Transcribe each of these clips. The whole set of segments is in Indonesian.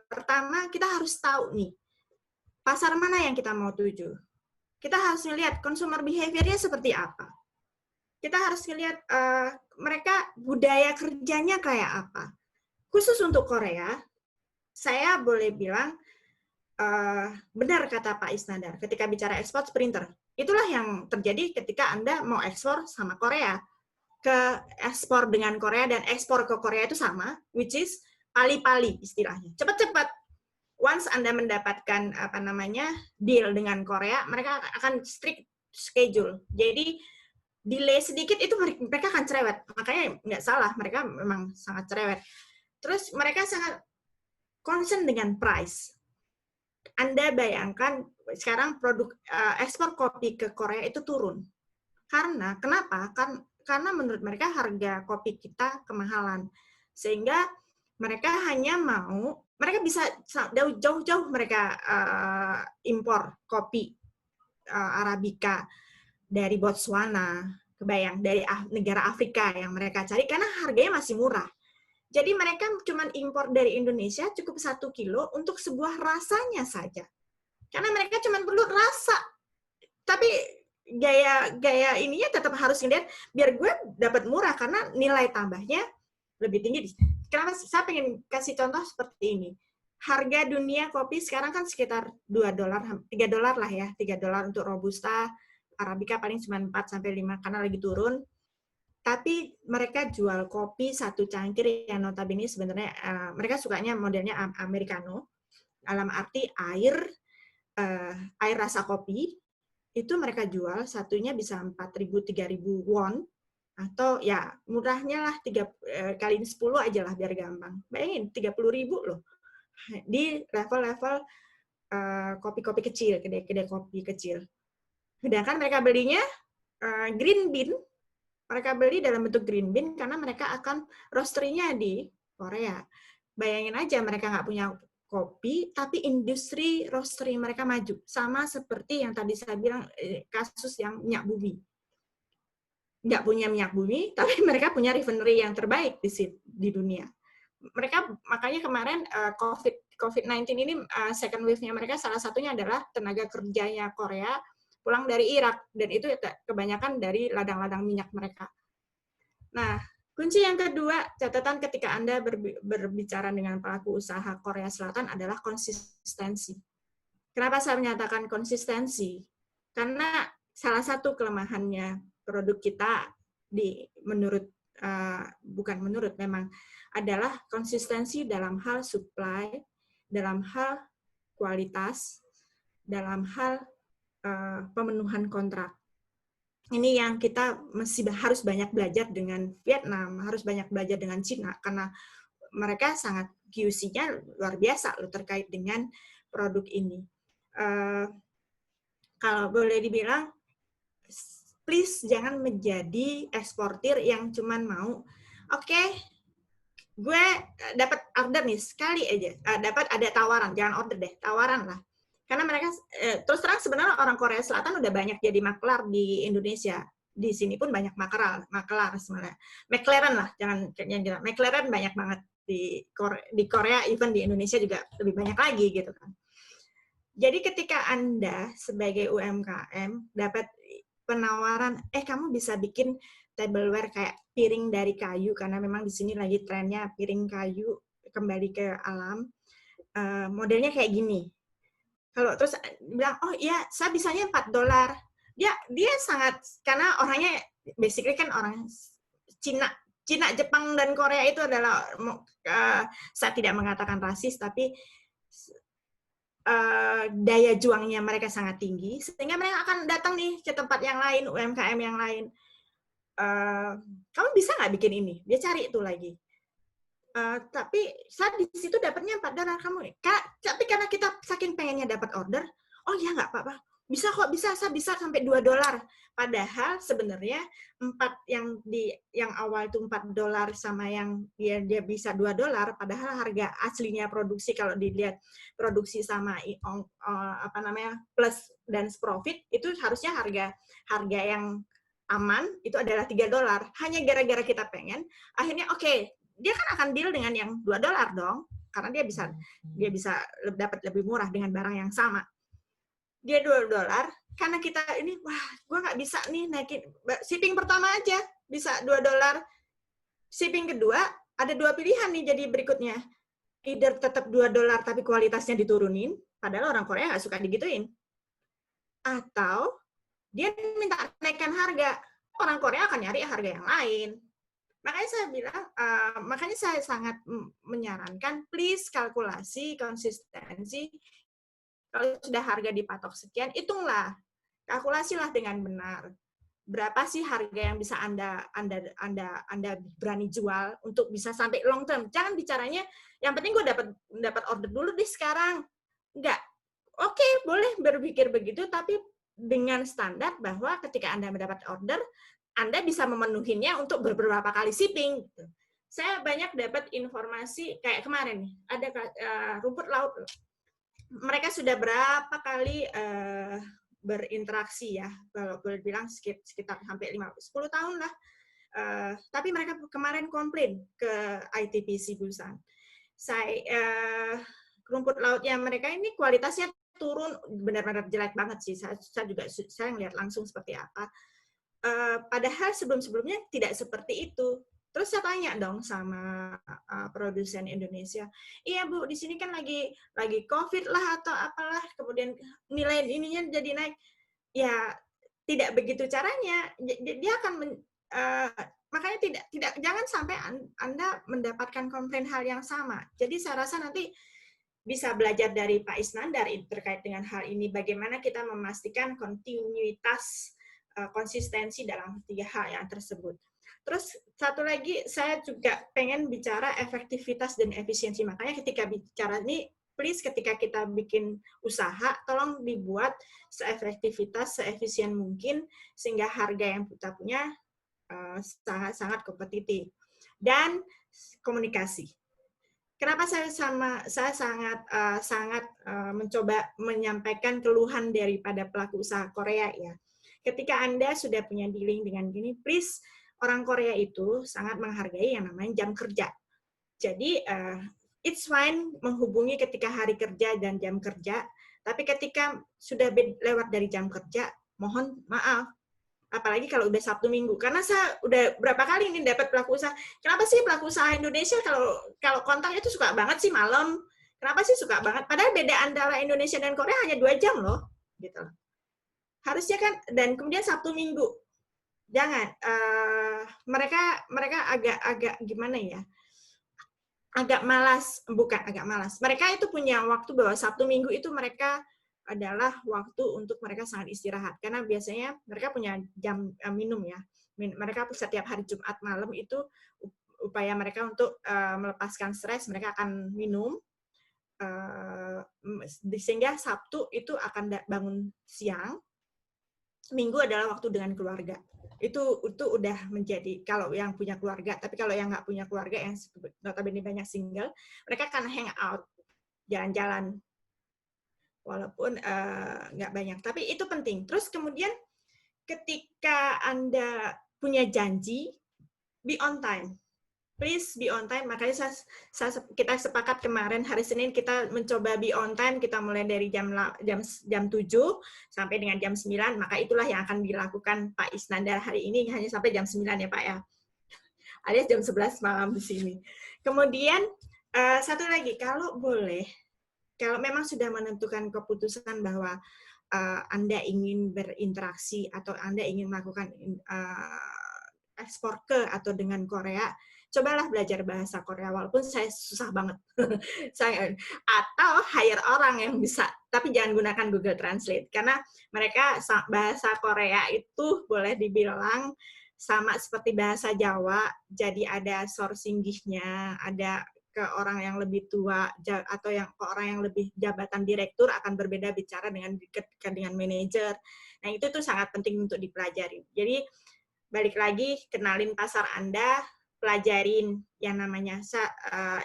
Pertama, kita harus tahu nih, pasar mana yang kita mau tuju. Kita harus melihat consumer behavior-nya seperti apa. Kita harus melihat mereka budaya kerjanya kayak apa. Khusus untuk Korea, saya boleh bilang benar kata Pak Isnandar, ketika bicara ekspor printer. Itulah yang terjadi ketika Anda mau ekspor sama Korea. Ke ekspor dengan Korea dan ekspor ke Korea itu sama, which is pali-pali istilahnya. Cepat-cepat. Once Anda mendapatkan deal dengan Korea, mereka akan strict schedule. Jadi delay sedikit itu mereka akan cerewet. Makanya nggak salah, mereka memang sangat cerewet. Terus mereka sangat concern dengan price. Anda bayangkan sekarang produk ekspor kopi ke Korea itu turun. Kenapa? Karena menurut mereka harga kopi kita kemahalan. Sehingga mereka hanya mereka bisa jauh-jauh mereka impor kopi Arabica dari Botswana, kebayang, dari negara Afrika yang mereka cari, karena harganya masih murah. Jadi mereka cuma impor dari Indonesia cukup 1 kilo untuk sebuah rasanya saja. Karena mereka cuma perlu rasa. Tapi gaya ininya tetap harus ngeliat, biar gue dapat murah, karena nilai tambahnya lebih tinggi. Kenapa saya pengen kasih contoh seperti ini? Harga dunia kopi sekarang kan sekitar $2, $3 lah ya, $3 untuk Robusta, Arabica paling cuma 4-5 karena lagi turun. Tapi mereka jual kopi satu cangkir yang notabene sebenarnya mereka sukanya modelnya Americano, dalam arti air rasa kopi, itu mereka jual satunya bisa 4.000-3.000 won, atau ya murahnya lah 3 kali 10 aja lah biar gampang. Bayangin 30.000 loh di level-level kopi-kopi kecil, kedai-kedai kopi kecil. Sedangkan mereka belinya green bean, mereka beli dalam bentuk green bean karena mereka akan roastery-nya di Korea. Bayangin aja mereka nggak punya kopi, tapi industri roastery mereka maju. Sama seperti yang tadi saya bilang kasus yang minyak bumi. Nggak punya minyak bumi, tapi mereka punya refinery yang terbaik di dunia. Mereka makanya kemarin COVID-19 ini second wave-nya mereka salah satunya adalah tenaga kerjanya Korea pulang dari Irak, dan itu kebanyakan dari ladang-ladang minyak mereka. Nah, kunci yang kedua, catatan ketika Anda berbicara dengan pelaku usaha Korea Selatan adalah konsistensi. Kenapa saya menyatakan konsistensi? Karena salah satu kelemahannya produk kita memang adalah konsistensi dalam hal supply, dalam hal kualitas, dalam hal pemenuhan kontrak. Ini yang kita harus banyak belajar dengan Vietnam, harus banyak belajar dengan Cina, karena mereka sangat QC-nya luar biasa loh terkait dengan produk ini. Kalau boleh dibilang, please jangan menjadi eksportir yang cuman mau, oke, gue dapat order nih sekali aja, dapat ada tawaran, jangan order deh, tawaran lah. Karena mereka, terus terang sebenarnya orang Korea Selatan udah banyak jadi maklar di Indonesia. Di sini pun banyak maklar sebenarnya. McLaren lah, jangan McLaren banyak banget di Korea, even di Indonesia juga lebih banyak lagi gitu kan. Jadi ketika Anda sebagai UMKM dapat penawaran, kamu bisa bikin tableware kayak piring dari kayu, karena memang di sini lagi trennya piring kayu kembali ke alam. Modelnya kayak gini. Kalau terus bilang, oh iya, saya bisanya $4. Dia sangat, karena orangnya basically kan orang Cina, Jepang, dan Korea itu adalah, saya tidak mengatakan rasis, tapi daya juangnya mereka sangat tinggi, sehingga mereka akan datang nih ke tempat yang lain, UMKM yang lain. Kamu bisa nggak bikin ini? Dia cari itu lagi. Tapi saya di situ dapatnya $4 kamu. Tapi karena kita saking pengennya dapat order, oh ya nggak apa-apa, bisa kok, saya bisa sampai $2. Padahal sebenarnya yang awal itu $4 sama yang dia bisa $2, padahal harga aslinya produksi kalau dilihat produksi sama plus dan profit itu harusnya harga yang aman itu adalah $3. Hanya gara-gara kita pengen, akhirnya oke, dia kan akan deal dengan yang $2 dong, karena dia bisa dapat lebih murah dengan barang yang sama. Dia $2, karena kita ini, wah, gue nggak bisa nih naikin, shipping pertama aja bisa $2. Shipping kedua, ada 2 pilihan nih jadi berikutnya. Either tetap $2 tapi kualitasnya diturunin, padahal orang Korea nggak suka digituin. Atau dia minta naikkan harga, orang Korea akan nyari harga yang lain. Makanya saya bilang, makanya saya sangat menyarankan, please kalkulasi konsistensi. Kalau sudah harga dipatok sekian, hitunglah, kalkulasilah dengan benar. Berapa sih harga yang bisa Anda berani jual untuk bisa sampai long term? Jangan bicaranya, yang penting gue dapat order dulu deh sekarang. Enggak. Oke, boleh berpikir begitu, tapi dengan standar bahwa ketika Anda mendapat order, Anda bisa memenuhinya untuk beberapa kali shipping. Saya banyak dapat informasi kayak kemarin nih, ada rumput laut. Mereka sudah berapa kali berinteraksi ya, kalau boleh bilang sekitar sampai 10 tahun lah. Tapi mereka kemarin komplain ke ITPC Busan. Rumput lautnya mereka ini kualitasnya turun, benar-benar jelek banget sih. Saya ngeliat langsung seperti apa. Padahal sebelum-sebelumnya tidak seperti itu. Terus saya tanya dong sama produsen Indonesia, iya Bu, di sini kan lagi COVID lah atau apalah, kemudian nilai ininya jadi naik. Ya tidak begitu caranya. Dia akan makanya jangan sampai Anda mendapatkan komplain hal yang sama. Jadi saya rasa nanti bisa belajar dari Pak Isnandar terkait dengan hal ini, bagaimana kita memastikan kontinuitas konsistensi dalam 3 hal yang tersebut. Terus satu lagi, saya juga pengen bicara efektivitas dan efisiensi. Makanya ketika bicara ini, please ketika kita bikin usaha, tolong dibuat seefisien mungkin, sehingga harga yang kita punya sangat kompetitif. Dan komunikasi. Kenapa saya sangat mencoba menyampaikan keluhan daripada pelaku usaha Korea ya. Ketika Anda sudah punya dealing dengan gini, please, orang Korea itu sangat menghargai yang namanya jam kerja. Jadi it's fine menghubungi ketika hari kerja dan jam kerja, tapi ketika sudah lewat dari jam kerja, mohon maaf. Apalagi kalau udah Sabtu Minggu, karena saya udah berapa kali ini dapat pelaku usaha. Kenapa sih pelaku usaha Indonesia kalau kontak itu suka banget sih malam? Kenapa sih suka banget? Padahal beda antara Indonesia dan Korea hanya 2 jam loh, gitu. Harusnya kan, dan kemudian Sabtu Minggu, jangan. Mereka agak gimana ya? Agak malas, bukan agak malas. Mereka itu punya waktu bahwa Sabtu Minggu itu mereka adalah waktu untuk mereka sangat istirahat. Karena biasanya mereka punya jam minum ya. Mereka setiap hari Jumat malam itu upaya mereka untuk melepaskan stres, mereka akan minum. Sehingga Sabtu itu akan bangun siang. Minggu adalah waktu dengan keluarga. Itu udah menjadi, kalau yang punya keluarga. Tapi kalau yang nggak punya keluarga, yang notabene banyak single, mereka akan hang out, jalan-jalan. Walaupun nggak banyak, tapi itu penting. Terus kemudian ketika Anda punya janji, be on time. Please be on time. Makanya kita sepakat kemarin hari Senin kita mencoba be on time. Kita mulai dari jam 7 sampai dengan jam 9. Maka itulah yang akan dilakukan Pak Isnandar hari ini, hanya sampai jam 9 ya Pak ya. Alias jam 11 malam di sini. Kemudian satu lagi, kalau boleh, kalau memang sudah menentukan keputusan bahwa Anda ingin berinteraksi atau Anda ingin melakukan ekspor ke atau dengan Korea, cobalah belajar bahasa Korea, walaupun saya susah banget. Atau hire orang yang bisa, tapi jangan gunakan Google Translate, karena mereka bahasa Korea itu boleh dibilang sama seperti bahasa Jawa, jadi ada sorsinggihnya, ada ke orang yang lebih tua atau ke orang yang lebih jabatan direktur akan berbeda bicara dengan manajer. Nah, itu tuh sangat penting untuk dipelajari. Jadi balik lagi, kenalin pasar Anda, pelajarin yang namanya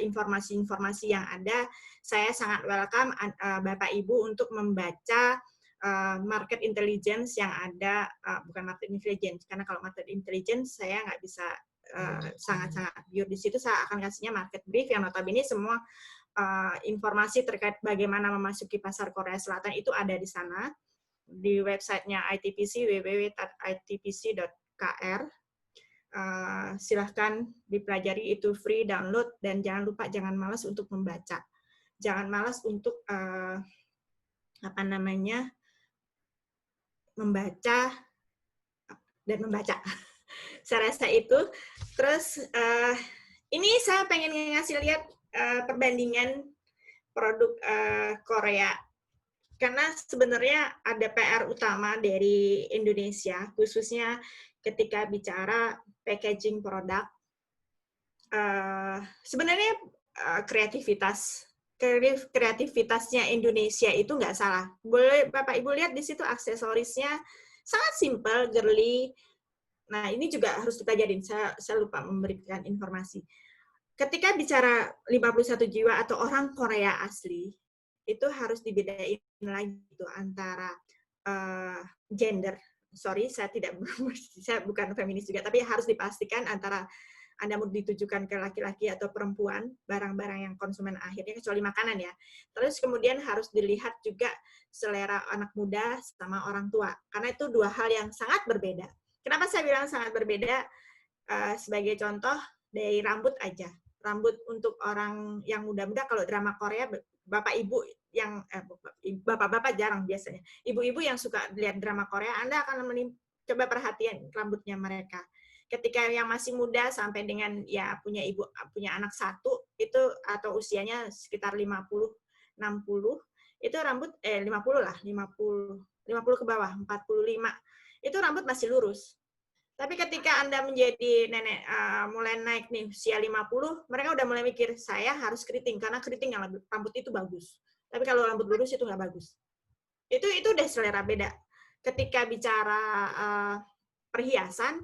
informasi-informasi yang ada. Saya sangat welcome Bapak Ibu untuk membaca market intelligence yang ada, bukan market intelligence, karena kalau market intelligence saya nggak bisa sangat-sangat pure di situ. Saya akan kasihnya market brief yang notabene semua informasi terkait bagaimana memasuki pasar Korea Selatan itu ada di sana, di websitenya ITPC, www.itpc.kr. Silahkan dipelajari, itu free download, dan jangan lupa jangan malas untuk membaca. Jangan malas untuk membaca dan membaca. Saya rasa itu. Terus ini saya pengen ngasih lihat perbandingan produk Korea. Karena sebenarnya ada PR utama dari Indonesia, khususnya ketika bicara packaging produk. Sebenarnya kreativitasnya Indonesia itu nggak salah. Boleh Bapak Ibu lihat di situ aksesorisnya sangat simple, girly. Nah, ini juga harus dipelajarin. Saya lupa memberikan informasi. Ketika bicara 51 jiwa atau orang Korea asli, itu harus dibedain lagi itu antara gender. Sorry, saya bukan feminis juga, tapi harus dipastikan antara Anda mau ditujukan ke laki-laki atau perempuan, barang-barang yang konsumen akhirnya, kecuali makanan ya. Terus kemudian harus dilihat juga selera anak muda sama orang tua, karena itu dua hal yang sangat berbeda. Kenapa saya bilang sangat berbeda? Sebagai contoh, dari rambut aja. Rambut untuk orang yang muda-muda, kalau drama Korea, bapak-ibu yang bapak-bapak jarang biasanya. Ibu-ibu yang suka lihat drama Korea, Anda akan coba perhatian rambutnya mereka. Ketika yang masih muda sampai dengan ya punya anak satu itu, atau usianya sekitar 50 60, itu rambut 50 lah, 50 ke bawah, 45 itu rambut masih lurus. Tapi ketika Anda menjadi nenek, mulai naik nih usia 50, mereka udah mulai mikir, saya harus keriting, karena keriting yang rambut itu bagus. Tapi kalau rambut lurus itu nggak bagus. Itu udah selera beda. Ketika bicara perhiasan,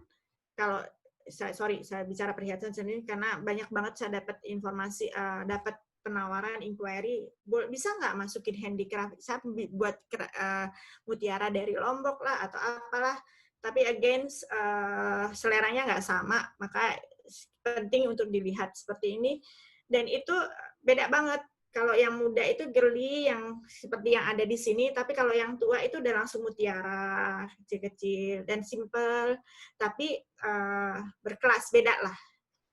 kalau saya bicara perhiasan sendiri karena banyak banget saya dapat informasi, dapat penawaran inquiry, bisa nggak masukin handicraft? Saya buat mutiara dari Lombok lah atau apalah. Tapi again, seleranya nggak sama, maka penting untuk dilihat seperti ini. Dan itu beda banget. Kalau yang muda itu girly, yang seperti yang ada di sini, tapi kalau yang tua itu udah langsung mutiara, kecil-kecil, dan simple, tapi berkelas, beda lah.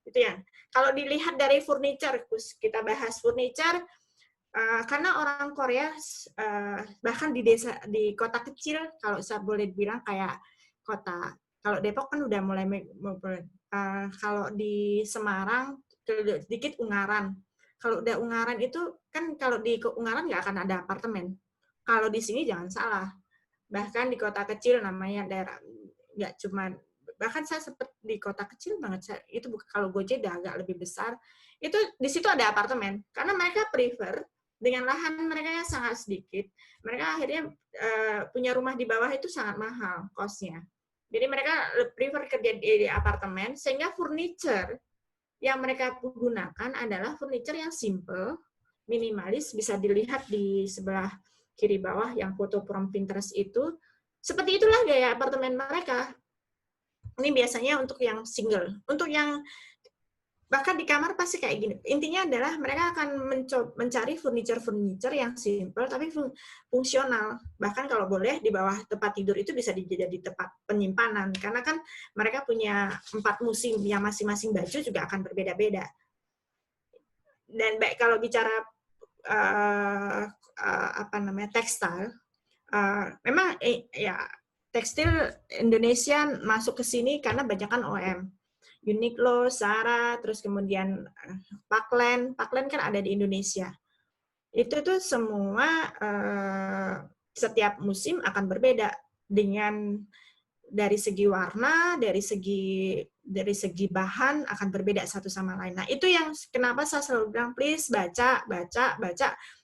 Itu ya. Kalau dilihat dari furniture, kita bahas furniture, karena orang Korea, bahkan di desa, di kota kecil, kalau saya boleh bilang kayak kota, kalau Depok kan udah mulai, kalau di Semarang sedikit Ungaran. Kalau udah Ungaran itu kan, kalau di Ungaran nggak akan ada apartemen. Kalau di sini jangan salah. Bahkan di kota kecil namanya daerah, nggak cuma, bahkan saya sempat di kota kecil banget, itu kalau Gojek udah agak lebih besar, itu di situ ada apartemen. Karena mereka prefer dengan lahan mereka yang sangat sedikit, mereka akhirnya punya rumah di bawah itu sangat mahal cost-nya. Jadi mereka prefer kerja di apartemen, sehingga furniture yang mereka gunakan adalah furniture yang simple, minimalis, bisa dilihat di sebelah kiri bawah yang foto from Pinterest itu. Seperti itulah gaya apartemen mereka. Ini biasanya untuk yang single. Untuk yang bahkan di kamar pasti kayak gini. Intinya adalah mereka akan mencari furniture yang simple tapi fungsional. Bahkan kalau boleh di bawah tempat tidur itu bisa jadi tempat penyimpanan. Karena kan mereka punya 4 musim yang masing-masing baju juga akan berbeda-beda. Dan baik kalau bicara tekstil, memang ya tekstil Indonesia masuk ke sini karena banyak kan OEM. Uniqlo, Zara, terus kemudian Paklen kan ada di Indonesia. Itu tuh semua setiap musim akan berbeda dengan dari segi warna, dari segi bahan akan berbeda satu sama lain. Nah, itu yang kenapa saya selalu bilang please baca.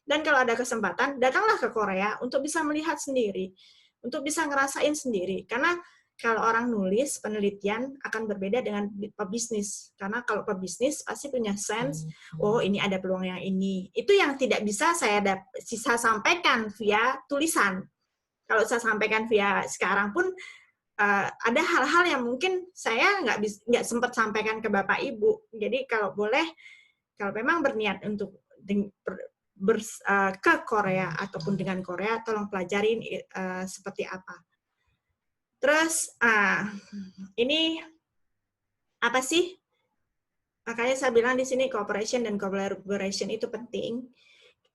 Dan kalau ada kesempatan datanglah ke Korea untuk bisa melihat sendiri, untuk bisa ngerasain sendiri. Karena kalau orang nulis penelitian akan berbeda dengan pebisnis. Karena kalau pebisnis pasti punya sense, oh ini ada peluang yang ini. Itu yang tidak bisa saya sampaikan via tulisan. Kalau saya sampaikan via sekarang pun, ada hal-hal yang mungkin saya nggak sempat sampaikan ke Bapak Ibu. Jadi kalau boleh, Kalau memang berniat untuk ke Korea ataupun dengan Korea, tolong pelajarin seperti apa. Terus ini apa sih? Makanya saya bilang di sini cooperation dan collaboration itu penting,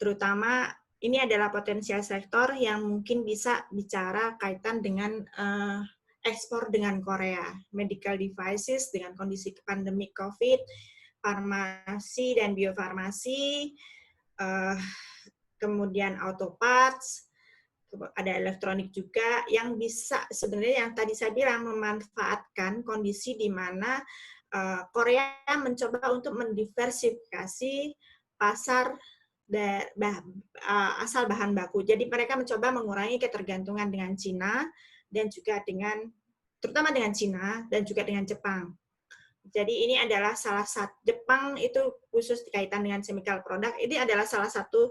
terutama ini adalah potensial sektor yang mungkin bisa bicara kaitan dengan ekspor dengan Korea, medical devices dengan kondisi pandemi COVID, farmasi dan biofarmasi, kemudian auto parts, ada elektronik juga yang bisa sebenarnya yang tadi saya bilang memanfaatkan kondisi di mana Korea mencoba untuk mendiversifikasi pasar asal bahan baku. Jadi mereka mencoba mengurangi ketergantungan dengan Cina dan juga terutama dengan Cina dan juga dengan Jepang. Jadi ini adalah salah satu Jepang itu khusus kaitan dengan chemical product. Ini adalah salah satu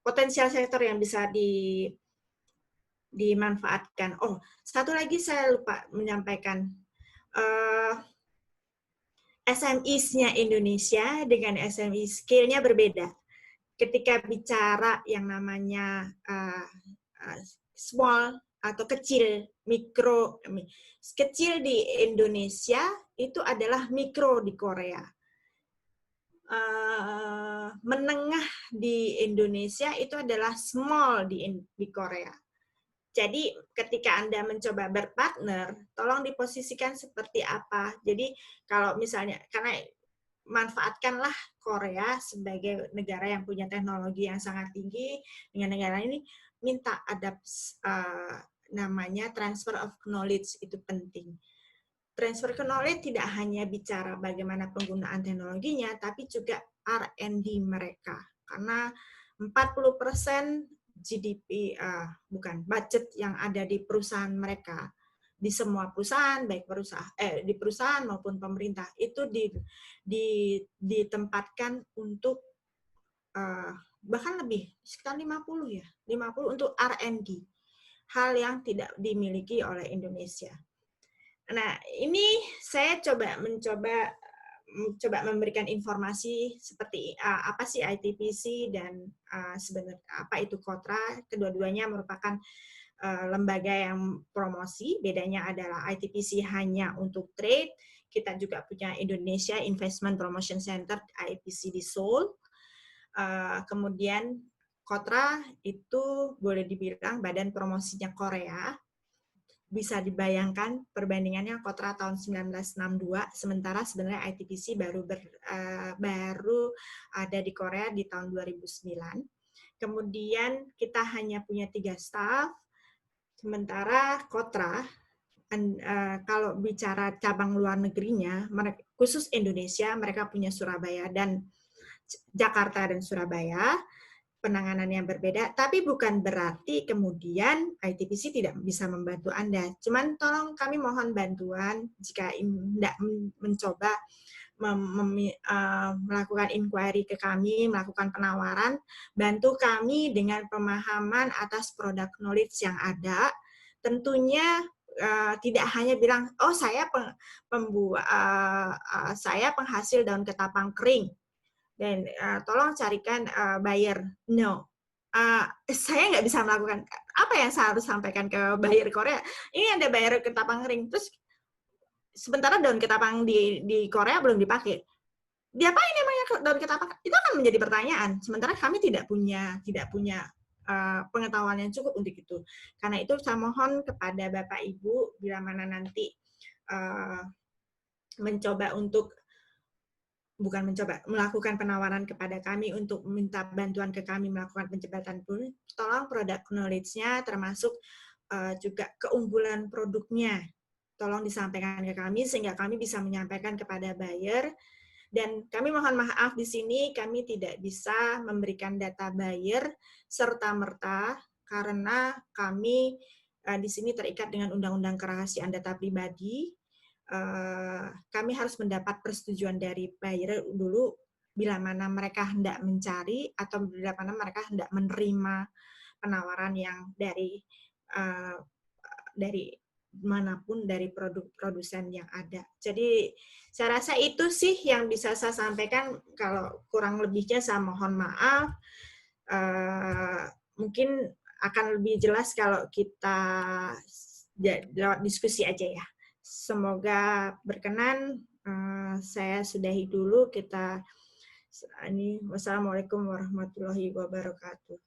potensial sektor yang bisa dimanfaatkan. Oh, satu lagi saya lupa menyampaikan. SMEs-nya Indonesia dengan SME skill-nya berbeda. Ketika bicara yang namanya small atau kecil, mikro, kecil di Indonesia itu adalah mikro di Korea. Menengah di Indonesia itu adalah small di Korea. Jadi ketika Anda mencoba berpartner, tolong diposisikan seperti apa. Jadi kalau misalnya, karena manfaatkanlah Korea sebagai negara yang punya teknologi yang sangat tinggi, dengan negara ini minta ada namanya transfer of knowledge, itu penting. Transfer knowledge tidak hanya bicara bagaimana penggunaan teknologinya, tapi juga R&D mereka. Karena 40% GDP, bukan budget yang ada di perusahaan mereka, di semua perusahaan, baik di perusahaan maupun pemerintah, itu ditempatkan untuk bahkan lebih, sekitar 50 untuk R&D, hal yang tidak dimiliki oleh Indonesia. Nah, ini saya mencoba memberikan informasi seperti apa sih ITPC dan sebenarnya apa itu KOTRA. Kedua-duanya merupakan lembaga yang promosi. Bedanya adalah ITPC hanya untuk trade. Kita juga punya Indonesia Investment Promotion Center, IPC di Seoul. Kemudian KOTRA itu boleh dibilang badan promosinya Korea. Bisa dibayangkan perbandingannya KOTRA tahun 1962, sementara sebenarnya ITPC baru ada di Korea di tahun 2009. Kemudian kita hanya punya 3 staff, sementara KOTRA, kalau bicara cabang luar negerinya, khusus Indonesia, mereka punya Surabaya dan Jakarta dan Surabaya, penanganan yang berbeda, tapi bukan berarti kemudian ITPC tidak bisa membantu Anda. Cuman tolong kami mohon bantuan jika tidak mencoba melakukan inquiry ke kami, melakukan penawaran, bantu kami dengan pemahaman atas produk knowledge yang ada. Tentunya tidak hanya bilang, oh saya saya penghasil daun ketapang kering, dan tolong carikan buyer. No, saya nggak bisa melakukan. Apa yang saya harus sampaikan ke buyer Korea? Ini ada buyer ketapang kering, terus sementara daun ketapang di Korea belum dipakai. Diapain emangnya daun ketapang? Itu akan menjadi pertanyaan. Sementara kami tidak punya pengetahuan yang cukup untuk itu. Karena itu saya mohon kepada Bapak Ibu bila mana nanti melakukan penawaran kepada kami untuk minta bantuan ke kami melakukan penjembatan pun, tolong produk knowledge-nya termasuk juga keunggulan produknya. Tolong disampaikan ke kami sehingga kami bisa menyampaikan kepada buyer. Dan kami mohon maaf di sini kami tidak bisa memberikan data buyer serta-merta karena kami di sini terikat dengan Undang-Undang Kerahasiaan Data Pribadi. Kami harus mendapat persetujuan dari buyer dulu bila mana mereka hendak mencari atau bila mana mereka hendak menerima penawaran yang dari manapun dari produk produsen yang ada. Jadi saya rasa itu sih yang bisa saya sampaikan. Kalau kurang lebihnya saya mohon maaf. Mungkin akan lebih jelas kalau kita lewat diskusi aja ya. Semoga berkenan. Saya sudahi dulu. Wassalamualaikum warahmatullahi wabarakatuh.